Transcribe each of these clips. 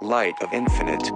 light of infinite.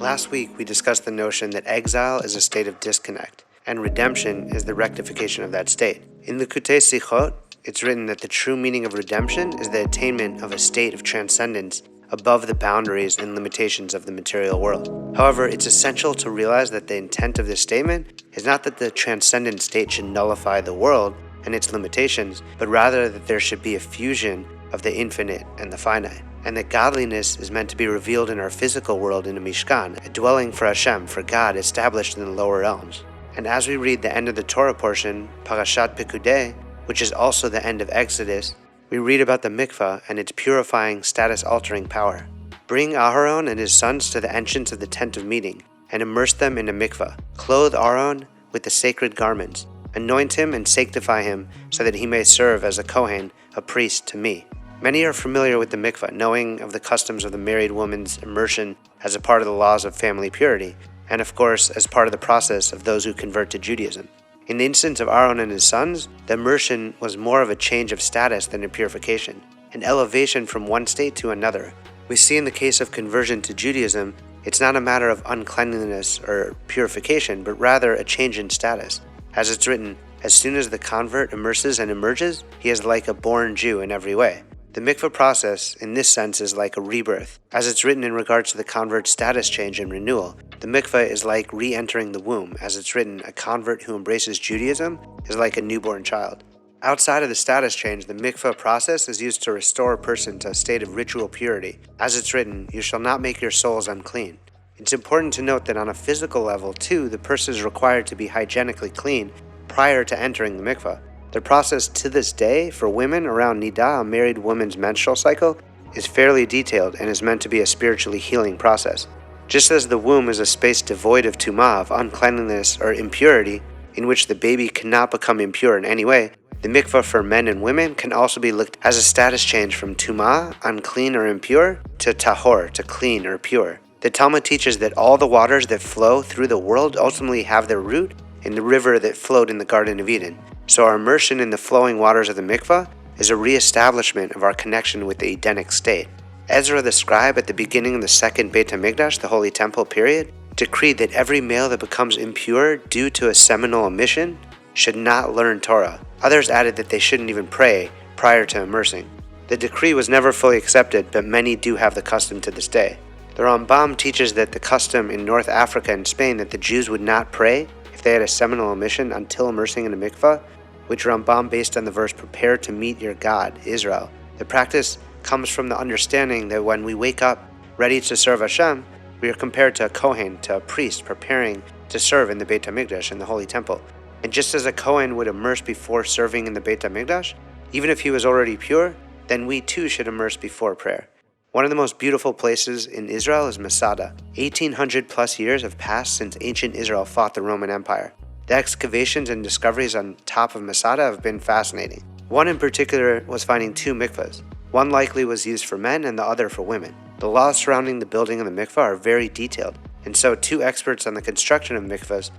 Last week, we discussed the notion that exile is a state of disconnect, and redemption is the rectification of that state. In the Likutei Sichot, it's written that the true meaning of redemption is the attainment of a state of transcendence above the boundaries and limitations of the material world. However, it's essential to realize that the intent of this statement is not that the transcendent state should nullify the world and its limitations, but rather that there should be a fusion of the infinite and the finite, and that godliness is meant to be revealed in our physical world in a mishkan, a dwelling for Hashem, for God, established in the lower realms. And as we read the end of the Torah portion, Parashat Pekudei, which is also the end of Exodus, we read about the mikvah and its purifying, status-altering power. Bring Aharon and his sons to the entrance of the tent of meeting, and immerse them in a mikvah. Clothe Aaron with the sacred garments. Anoint him and sanctify him, so that he may serve as a Kohen, a priest to me. Many are familiar with the mikvah, knowing of the customs of the married woman's immersion as a part of the laws of family purity, and of course as part of the process of those who convert to Judaism. In the instance of Aaron and his sons, the immersion was more of a change of status than a purification, an elevation from one state to another. We see in the case of conversion to Judaism, it's not a matter of uncleanliness or purification, but rather a change in status. As it's written, as soon as the convert immerses and emerges, he is like a born Jew in every way. The mikvah process, in this sense, is like a rebirth. As it's written in regards to the convert's status change and renewal, the mikvah is like re-entering the womb. As it's written, a convert who embraces Judaism is like a newborn child. Outside of the status change, the mikvah process is used to restore a person to a state of ritual purity. As it's written, you shall not make your souls unclean. It's important to note that on a physical level, too, the person is required to be hygienically clean prior to entering the mikvah. The process to this day for women around Nidah, a married woman's menstrual cycle, is fairly detailed and is meant to be a spiritually healing process. Just as the womb is a space devoid of Tomeh, of uncleanliness or impurity, in which the baby cannot become impure in any way, the mikvah for men and women can also be looked as a status change from Tomeh, unclean or impure, to Tahor, to clean or pure. The Talmud teaches that all the waters that flow through the world ultimately have their root in the river that flowed in the Garden of Eden. So our immersion in the flowing waters of the mikvah is a re-establishment of our connection with the Edenic state. Ezra the scribe, at the beginning of the second Beit HaMikdash, the Holy Temple period, decreed that every male that becomes impure due to a seminal omission should not learn Torah. Others added that they shouldn't even pray prior to immersing. The decree was never fully accepted, but many do have the custom to this day. The Rambam teaches that the custom in North Africa and Spain that the Jews would not pray if they had a seminal omission until immersing in a mikvah, which Rambam based on the verse, prepare to meet your God, Israel. The practice comes from the understanding that when we wake up ready to serve Hashem, we are compared to a Kohen, to a priest preparing to serve in the Beit HaMikdash, in the Holy Temple. And just as a Kohen would immerse before serving in the Beit HaMikdash, even if he was already pure, then we too should immerse before prayer. One of the most beautiful places in Israel is Masada. 1,800 plus years have passed since ancient Israel fought the Roman Empire. The excavations and discoveries on top of Masada have been fascinating. One in particular was finding two mikvahs. One likely was used for men and the other for women. The laws surrounding the building of the mikvah are very detailed, and so two experts on the construction of mikvahs,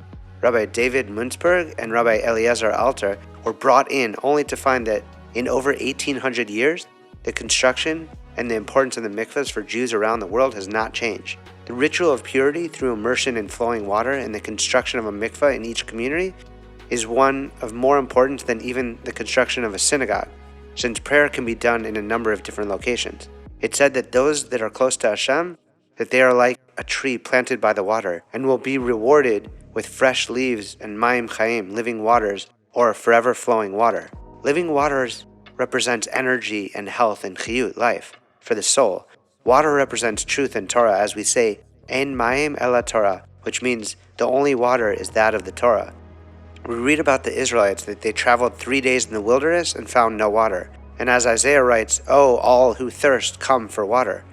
Rabbi David Munzberg and Rabbi Eliezer Alter, were brought in only to find that in over 1,800 years, the construction and the importance of the mikvahs for Jews around the world has not changed. The ritual of purity through immersion in flowing water and the construction of a mikvah in each community is one of more importance than even the construction of a synagogue, since prayer can be done in a number of different locations. It's said that those that are close to Hashem, that they are like a tree planted by the water and will be rewarded with fresh leaves and mayim chaim, living waters, or forever flowing water. Living waters represents energy and health and chiyut, life, for the soul. Water represents truth and Torah, as we say, Ein mayim ela Torah, which means the only water is that of the Torah. We read about the Israelites that they traveled 3 days in the wilderness and found no water. And as Isaiah writes, "Oh, all who thirst, come for water."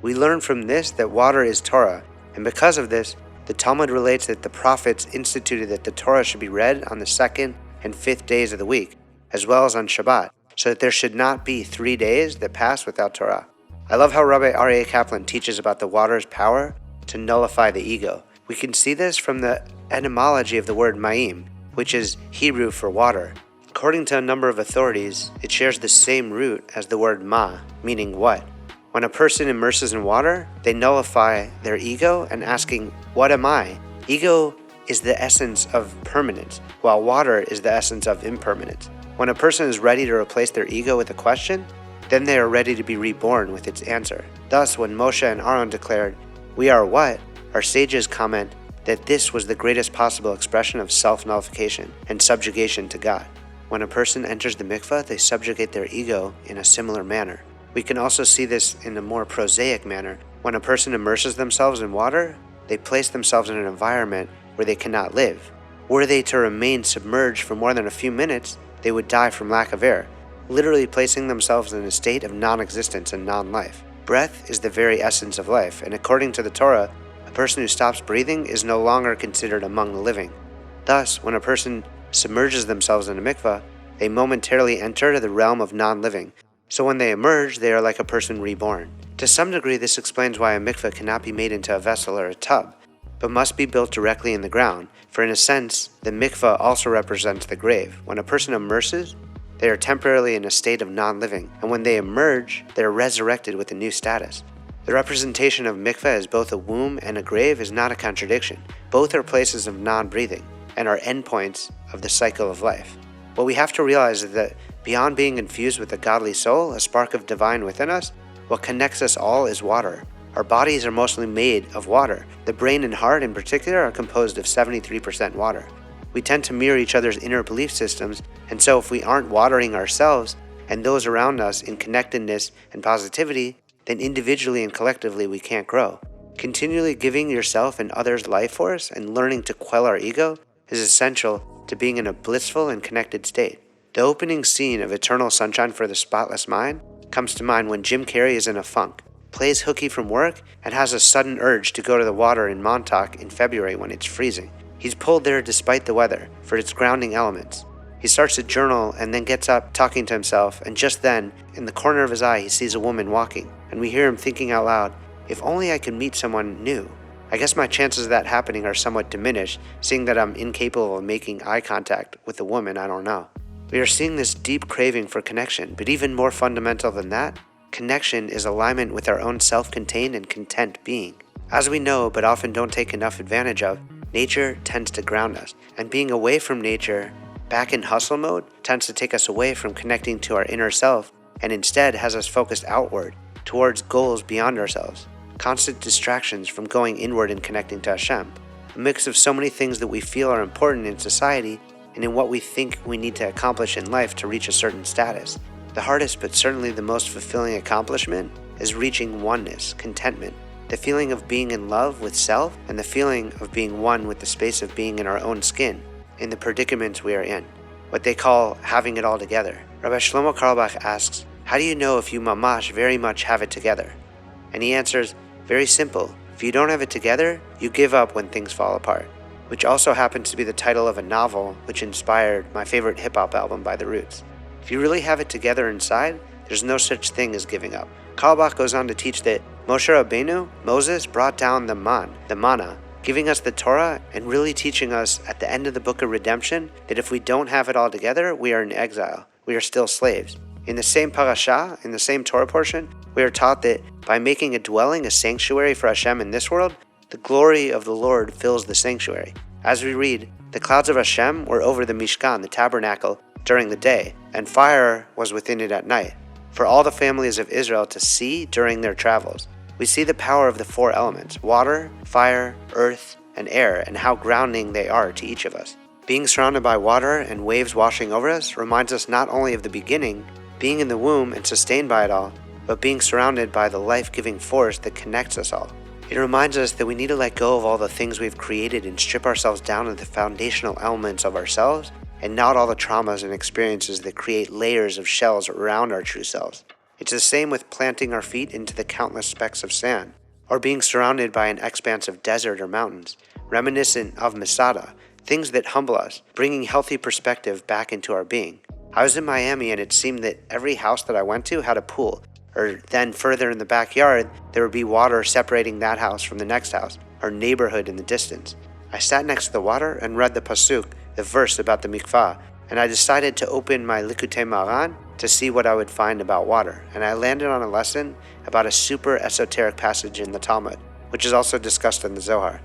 We learn from this that water is Torah, and because of this, the Talmud relates that the prophets instituted that the Torah should be read on the 2nd and 5th days of the week, as well as on Shabbat, so that there should not be 3 days that pass without Torah. I love how Rabbi Aryeh Kaplan teaches about the water's power to nullify the ego. We can see this from the etymology of the word mayim, which is Hebrew for water. According to a number of authorities, it shares the same root as the word ma, meaning what. When a person immerses in water, they nullify their ego and asking, "What am I?" Ego is the essence of permanence, while water is the essence of impermanence. When a person is ready to replace their ego with a question, then they are ready to be reborn with its answer. Thus, when Moshe and Aaron declared, "We are what?" our sages comment that this was the greatest possible expression of self-nullification and subjugation to God. When a person enters the mikvah, they subjugate their ego in a similar manner. We can also see this in a more prosaic manner. When a person immerses themselves in water, they place themselves in an environment where they cannot live. Were they to remain submerged for more than a few minutes, they would die from lack of air, literally placing themselves in a state of non-existence and non-life. Breath is the very essence of life, and according to the Torah, a person who stops breathing is no longer considered among the living. Thus, when a person submerges themselves in a mikvah, they momentarily enter the realm of non-living. So when they emerge, they are like a person reborn. To some degree, this explains why a mikvah cannot be made into a vessel or a tub, but must be built directly in the ground, for in a sense, the mikvah also represents the grave. When a person immerses, they are temporarily in a state of non-living, and when they emerge, they are resurrected with a new status. The representation of mikvah as both a womb and a grave is not a contradiction. Both are places of non-breathing and are endpoints of the cycle of life. What we have to realize is that beyond being infused with a godly soul, a spark of divine within us, what connects us all is water. Our bodies are mostly made of water. The brain and heart in particular are composed of 73% water. We tend to mirror each other's inner belief systems, and so if we aren't watering ourselves and those around us in connectedness and positivity, then individually and collectively we can't grow. Continually giving yourself and others life force and learning to quell our ego is essential to being in a blissful and connected state. The opening scene of Eternal Sunshine for the Spotless Mind comes to mind when Jim Carrey is in a funk, plays hooky from work, and has a sudden urge to go to the water in Montauk in February when it's freezing. He's pulled there despite the weather, for its grounding elements. He starts to journal and then gets up talking to himself, and just then, in the corner of his eye, he sees a woman walking, and we hear him thinking out loud, "If only I could meet someone new." I guess my chances of that happening are somewhat diminished, seeing that I'm incapable of making eye contact with a woman I don't know. We are seeing this deep craving for connection, but even more fundamental than that, connection is alignment with our own self-contained and content being. As we know, but often don't take enough advantage of, nature tends to ground us, and being away from nature, back in hustle mode, tends to take us away from connecting to our inner self, and instead has us focused outward, towards goals beyond ourselves. Constant distractions from going inward and connecting to Hashem. A mix of so many things that we feel are important in society and in what we think we need to accomplish in life to reach a certain status. The hardest, but certainly the most fulfilling accomplishment is reaching oneness, contentment, the feeling of being in love with self, and the feeling of being one with the space of being in our own skin, in the predicaments we are in, what they call having it all together. Rabbi Shlomo Carlebach asks, "How do you know if you mamash very much have it together?" And he answers, very simple, if you don't have it together, you give up when things fall apart, which also happens to be the title of a novel which inspired my favorite hip-hop album by The Roots. If you really have it together inside, there's no such thing as giving up. Carlebach goes on to teach that Moshe Rabbeinu, Moses, brought down the manna, giving us the Torah and really teaching us at the end of the book of redemption that if we don't have it all together, we are in exile. We are still slaves. In the same parasha, in the same Torah portion, we are taught that by making a dwelling, a sanctuary for Hashem in this world, the glory of the Lord fills the sanctuary. As we read, the clouds of Hashem were over the Mishkan, the tabernacle, during the day, and fire was within it at night, for all the families of Israel to see during their travels. We see the power of the four elements, water, fire, earth, and air, and how grounding they are to each of us. Being surrounded by water and waves washing over us reminds us not only of the beginning, being in the womb and sustained by it all, but being surrounded by the life-giving force that connects us all. It reminds us that we need to let go of all the things we've created and strip ourselves down to the foundational elements of ourselves and not all the traumas and experiences that create layers of shells around our true selves. It's the same with planting our feet into the countless specks of sand, or being surrounded by an expanse of desert or mountains, reminiscent of Masada, things that humble us, bringing healthy perspective back into our being. I was in Miami and it seemed that every house that I went to had a pool, or then further in the backyard, there would be water separating that house from the next house, or neighborhood in the distance. I sat next to the water and read the pasuk, the verse about the mikvah, and I decided to open my Likutei Moharan to see what I would find about water, and I landed on a lesson about a super esoteric passage in the Talmud, which is also discussed in the Zohar.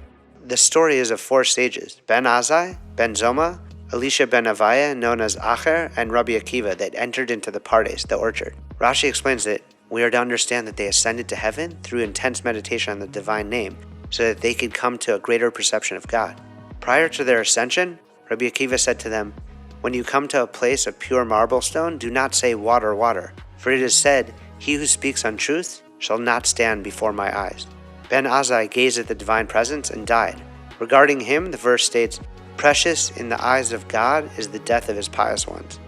The story is of 4 sages, Ben Azai, Ben Zoma, Elisha ben Avaya, known as Acher, and Rabbi Akiva, that entered into the Pardes, the orchard. Rashi explains that we are to understand that they ascended to heaven through intense meditation on the divine name, so that they could come to a greater perception of God. Prior to their ascension, Rabbi Akiva said to them, "When you come to a place of pure marble stone, do not say water, water, for it is said, he who speaks untruth shall not stand before my eyes." Ben Azai gazed at the divine presence and died. Regarding him, the verse states, "Precious in the eyes of God is the death of his pious ones."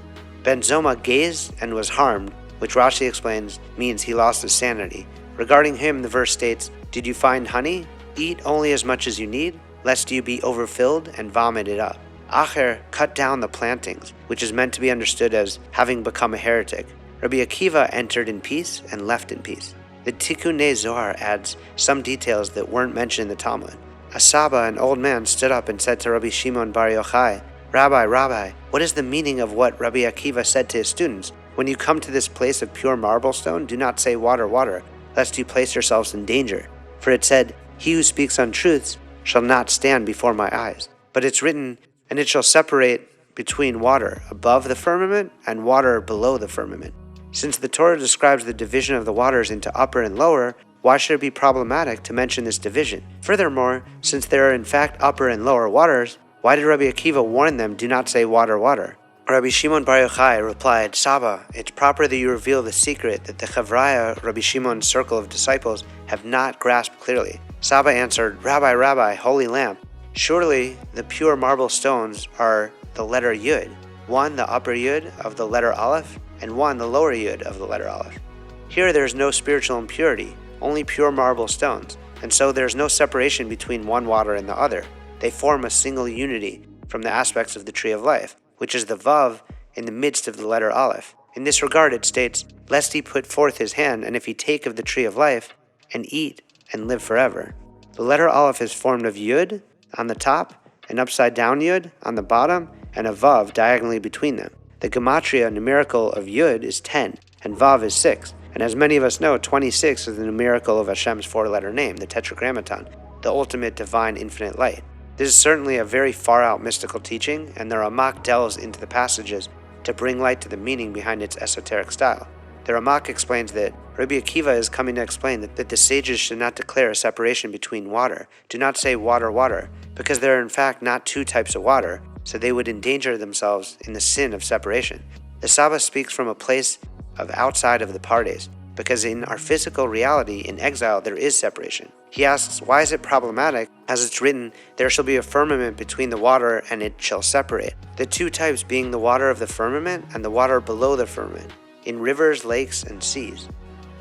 Ben Zoma gazed and was harmed, which Rashi explains means he lost his sanity. Regarding him, the verse states, "Did you find honey? Eat only as much as you need, lest you be overfilled and vomit it up." Acher cut down the plantings, which is meant to be understood as having become a heretic. Rabbi Akiva entered in peace and left in peace. The Tikkunei Zohar adds some details that weren't mentioned in the Talmud. A Saba, an old man, stood up and said to Rabbi Shimon bar Yochai, Rabbi, what is the meaning of what Rabbi Akiva said to his students? When you come to this place of pure marble stone, do not say water, water, lest you place yourselves in danger. For it said, he who speaks untruths shall not stand before my eyes. But it's written, and it shall separate between water above the firmament and water below the firmament. Since the Torah describes the division of the waters into upper and lower, why should it be problematic to mention this division? Furthermore, since there are in fact upper and lower waters, why did Rabbi Akiva warn them, do not say water, water? Rabbi Shimon bar Yochai replied, Saba, it's proper that you reveal the secret that the Chavraya, Rabbi Shimon's circle of disciples, have not grasped clearly. Saba answered, Rabbi, holy lamp, surely the pure marble stones are the letter Yud, one the upper Yud of the letter Aleph, and one the lower Yud of the letter Aleph. Here there is no spiritual impurity, only pure marble stones, and so there is no separation between one water and the other. They form a single unity from the aspects of the tree of life, which is the Vav in the midst of the letter Aleph. In this regard it states, lest he put forth his hand, and if he take of the tree of life, and eat, and live forever. The letter Aleph is formed of Yud on the top, an upside down Yud on the bottom, and a Vav diagonally between them. The gematria numerical of Yud is 10, and Vav is 6, and as many of us know, 26 is the numerical of Hashem's 4-letter name, the Tetragrammaton, the ultimate divine infinite light. This is certainly a very far-out mystical teaching, and the Ramak delves into the passages to bring light to the meaning behind its esoteric style. The Ramak explains that Rabbi Akiva is coming to explain that the sages should not declare a separation between water. Do not say water, water, because there are in fact not 2 types of water, so they would endanger themselves in the sin of separation. The Saba speaks from a place of outside of the Pardes, because in our physical reality in exile there is separation. He asks, why is it problematic? As it's written, there shall be a firmament between the water and it shall separate. The 2 types being the water of the firmament and the water below the firmament, in rivers, lakes, and seas.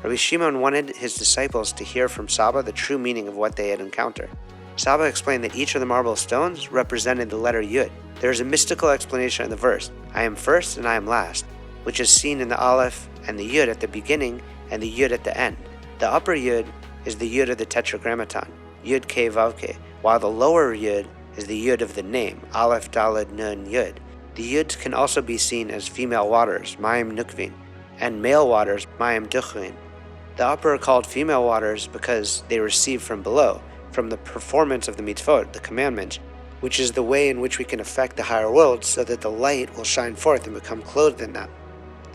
Rabbi Shimon wanted his disciples to hear from Saba the true meaning of what they had encountered. Saba explained that each of the marble stones represented the letter Yud. There is a mystical explanation of the verse, I am first and I am last, which is seen in the Aleph and the Yud at the beginning and the Yud at the end. The upper Yud is the Yud of the Tetragrammaton, Yud Ke Vav Ke, while the lower Yud is the Yud of the name, Aleph Daled Nun Yud. The Yuds can also be seen as female waters, Mayim Nukvin, and male waters, Mayim Duchvin. The upper are called female waters because they receive from below, from the performance of the mitzvot, the commandments, which is the way in which we can affect the higher worlds so that the light will shine forth and become clothed in them.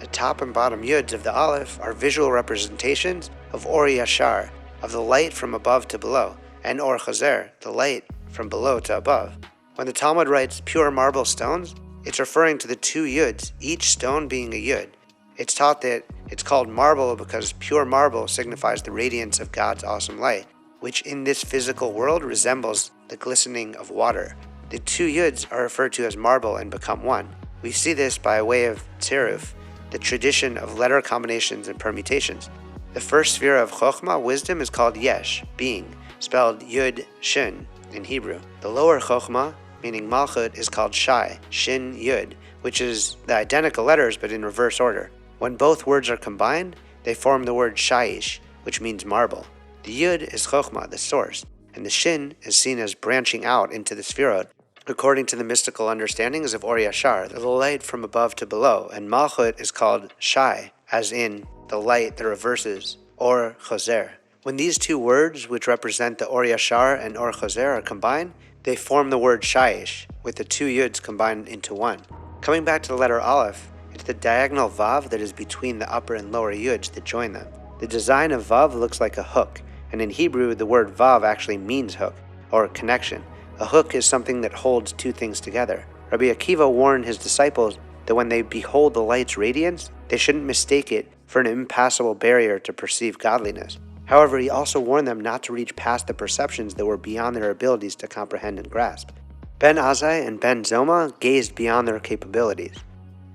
The top and bottom Yuds of the Aleph are visual representations of Or Yashar, of the light from above to below, and Or Chazer, the light from below to above. When the Talmud writes pure marble stones, it's referring to the 2 Yuds, each stone being a Yud. It's taught that it's called marble because pure marble signifies the radiance of God's awesome light, which in this physical world resembles the glistening of water. The 2 Yuds are referred to as marble and become one. We see this by way of tziruf, the tradition of letter combinations and permutations. The first sphere of Chokhmah, wisdom, is called Yesh, being, spelled Yud Shin in Hebrew. The lower Chokhmah, meaning Malchut, is called Shai, Shin Yud, which is the identical letters but in reverse order. When both words are combined, they form the word Shaish, which means marble. The Yud is Chokhmah, the source, and the Shin is seen as branching out into the Sphirot, according to the mystical understandings of Or Yashar, the light from above to below, and Malchut is called Shai, as in the light that reverses, Or Choser. When these two words, which represent the Or Yashar and Or Choser, are combined, they form the word Shaish, with the two yuds combined into one. Coming back to the letter Aleph, it's the diagonal Vav that is between the upper and lower yuds that join them. The design of Vav looks like a hook, and in Hebrew the word Vav actually means hook, or connection. A hook is something that holds two things together. Rabbi Akiva warned his disciples that when they behold the light's radiance, they shouldn't mistake it for an impassable barrier to perceive godliness. However, he also warned them not to reach past the perceptions that were beyond their abilities to comprehend and grasp. Ben Azai and Ben Zoma gazed beyond their capabilities.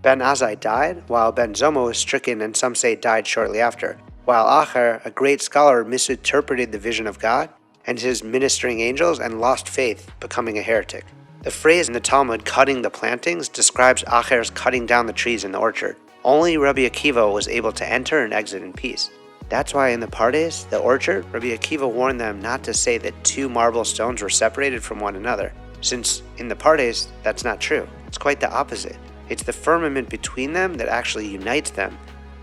Ben Azai died, while Ben Zoma was stricken and some say died shortly after, while Acher, a great scholar, misinterpreted the vision of God and his ministering angels and lost faith, becoming a heretic. The phrase in the Talmud, cutting the plantings, describes Acher's cutting down the trees in the orchard. Only Rabbi Akiva was able to enter and exit in peace. That's why in the Pardes, the orchard, Rabbi Akiva warned them not to say that two marble stones were separated from one another, since in the Pardes, that's not true. It's quite the opposite. It's the firmament between them that actually unites them,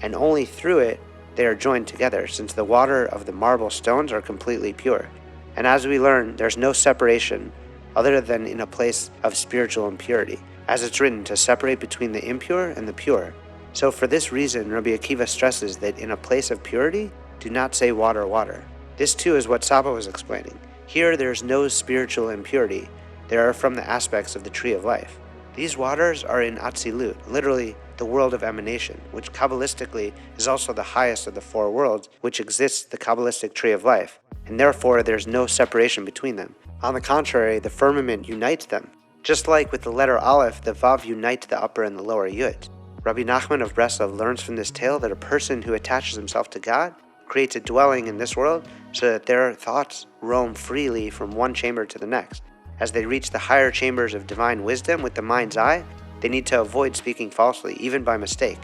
and only through it they are joined together, since the water of the marble stones are completely pure. And as we learn, there's no separation other than in a place of spiritual impurity, as it's written to separate between the impure and the pure. So for this reason, Rabbi Akiva stresses that in a place of purity, do not say water, water. This too is what Saba was explaining. Here there's no spiritual impurity. They are from the aspects of the tree of life. These waters are in Atzilut, literally the world of emanation, which Kabbalistically is also the highest of the four worlds, which exists the Kabbalistic tree of life, and therefore there's no separation between them. On the contrary, the firmament unites them. Just like with the letter Aleph, the Vav unites the upper and the lower Yud. Rabbi Nachman of Breslov learns from this tale that a person who attaches himself to God creates a dwelling in this world so that their thoughts roam freely from one chamber to the next. As they reach the higher chambers of divine wisdom with the mind's eye, they need to avoid speaking falsely, even by mistake.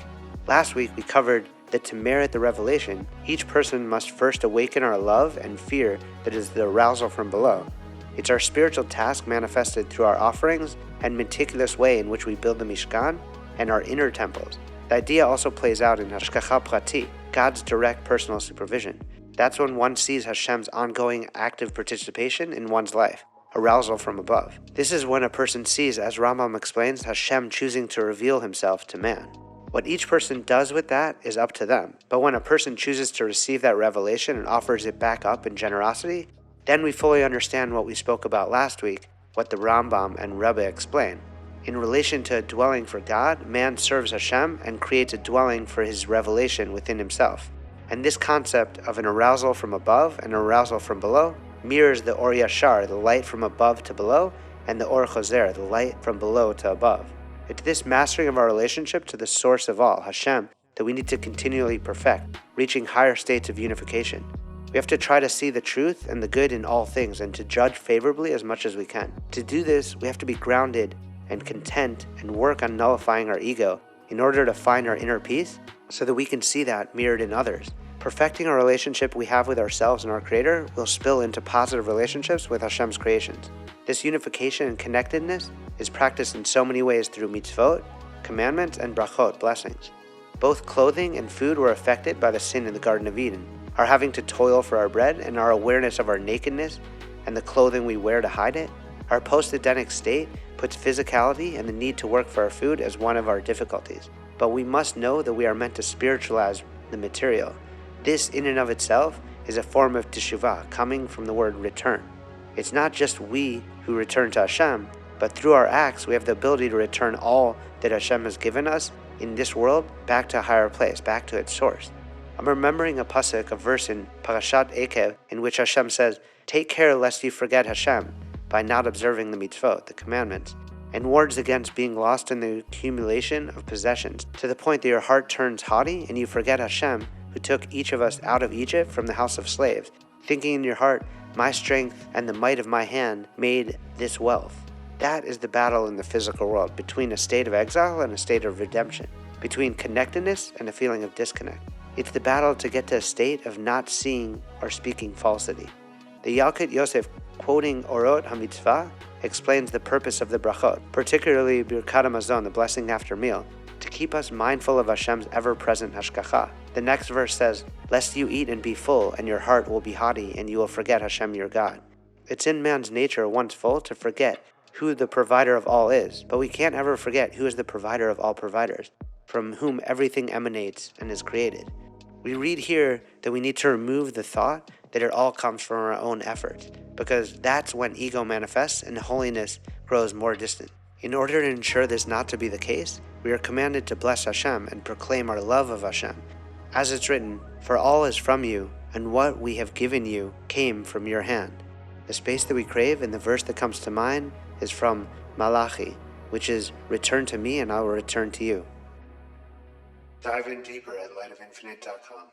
Last week we covered that to merit the revelation, each person must first awaken our love and fear that is the arousal from below. It's our spiritual task manifested through our offerings and meticulous way in which we build the Mishkan and our inner temples. The idea also plays out in Hashgacha Prati, God's direct personal supervision. That's when one sees Hashem's ongoing active participation in one's life, arousal from above. This is when a person sees, as Rambam explains, Hashem choosing to reveal himself to man. What each person does with that is up to them. But when a person chooses to receive that revelation and offers it back up in generosity, then we fully understand what we spoke about last week, what the Rambam and Rebbe explain. In relation to a dwelling for God, man serves Hashem and creates a dwelling for his revelation within himself. And this concept of an arousal from above and an arousal from below mirrors the Or Yashar, the light from above to below, and the Or Choser, the light from below to above. It's this mastering of our relationship to the source of all, Hashem, that we need to continually perfect, reaching higher states of unification. We have to try to see the truth and the good in all things and to judge favorably as much as we can. To do this, we have to be grounded and content and work on nullifying our ego in order to find our inner peace so that we can see that mirrored in others. Perfecting our relationship we have with ourselves and our Creator will spill into positive relationships with Hashem's creations. This unification and connectedness is practiced in so many ways through mitzvot, commandments, and brachot, blessings. Both clothing and food were affected by the sin in the Garden of Eden. Our having to toil for our bread and our awareness of our nakedness and the clothing we wear to hide it. Our post-Edenic state puts physicality and the need to work for our food as one of our difficulties. But we must know that we are meant to spiritualize the material. This in and of itself is a form of teshuvah, coming from the word return. It's not just we who return to Hashem, but through our acts we have the ability to return all that Hashem has given us in this world back to a higher place, back to its source. I'm remembering a pasuk, a verse in Parashat Ekev, in which Hashem says, "Take care lest you forget Hashem by not observing the mitzvot, the commandments," and warns against being lost in the accumulation of possessions to the point that your heart turns haughty and you forget Hashem, who took each of us out of Egypt from the house of slaves, thinking in your heart, "My strength and the might of my hand made this wealth." That is the battle in the physical world between a state of exile and a state of redemption, between connectedness and a feeling of disconnect. It's the battle to get to a state of not seeing or speaking falsity. The Yalkut Yosef, quoting Orot HaMitzvah, explains the purpose of the brachot, particularly Birkat HaMazon, the blessing after meal, to keep us mindful of Hashem's ever-present hashgacha. The next verse says, "Lest you eat and be full, and your heart will be haughty, and you will forget Hashem your God." It's in man's nature, once full, to forget who the provider of all is, but we can't ever forget who is the provider of all providers, from whom everything emanates and is created. We read here that we need to remove the thought that it all comes from our own efforts, because that's when ego manifests and holiness grows more distant. In order to ensure this not to be the case, we are commanded to bless Hashem and proclaim our love of Hashem. As it's written, "For all is from you, and what we have given you came from your hand." The space that we crave in the verse that comes to mind is from Malachi, which is, "Return to me and I will return to you." Dive in deeper at lightofinfinite.com.